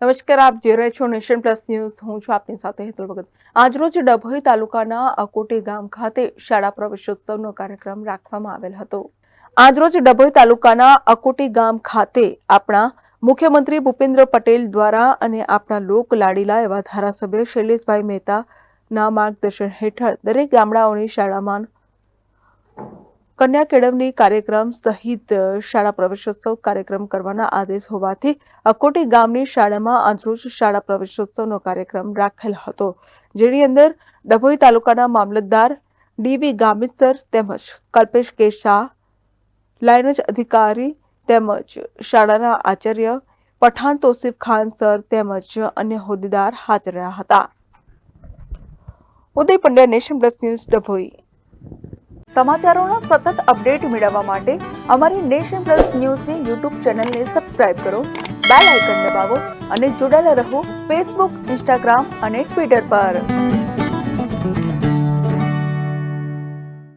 નમસ્કાર, આપ જોઈ રહ્યા છો નેશન પ્લસ ન્યૂઝ. હું છું આપની સાથે હેતુલ ભગત. આજરોજ ડભોઈ તાલુકાના અકોટી ગામ ખાતે શાળા પ્રવેશોત્સવનો કાર્યક્રમ રાખવામાં આવેલ હતો. આજરોજ ડભોઈ તાલુકાના અકોટી ગામ ખાતે આપણા મુખ્યમંત્રી ભૂપેન્દ્ર પટેલ દ્વારા અને આપણા લોક લાડીલા એવા ધારાસભ્ય શૈલેષભાઈ મહેતાના માર્ગદર્શન હેઠળ દરેક ગામડાઓની શાળામાં કન્યા કેળવણી કાર્યક્રમ સહિત શાળા પ્રવેશોત્સવ કાર્યક્રમ કરવાના આદેશ હોવાથી અકોટી ગામની શાળામાં આજરોજ શાળા પ્રવેશોત્સવનો કાર્યક્રમ રાખેલ હતો, જેની અંદર ડભોઈ તાલુકાના મામલતદાર ડીબી ગામિત સર તેમજ કલ્પેશ કે શાહ, લાયન્સ અધિકારી તેમજ શાળાના આચાર્ય પઠાણ તોસીફ ખાન સર તેમજ અન્ય હોદ્દેદાર હાજર રહ્યા હતા. Uday Pandya, nation plus news, Dabhoi. સમાચારોના સતત અપડેટ મેળવવા માટે અમારી નેશન પ્લસ ન્યૂઝની યુટ્યુબ ચેનલને સબસ્ક્રાઇબ કરો, બેલ આઇકન દબાવો અને જોડાયેલા રહો ફેસબુક, ઇન્સ્ટાગ્રામ અને ટ્વિટર પર.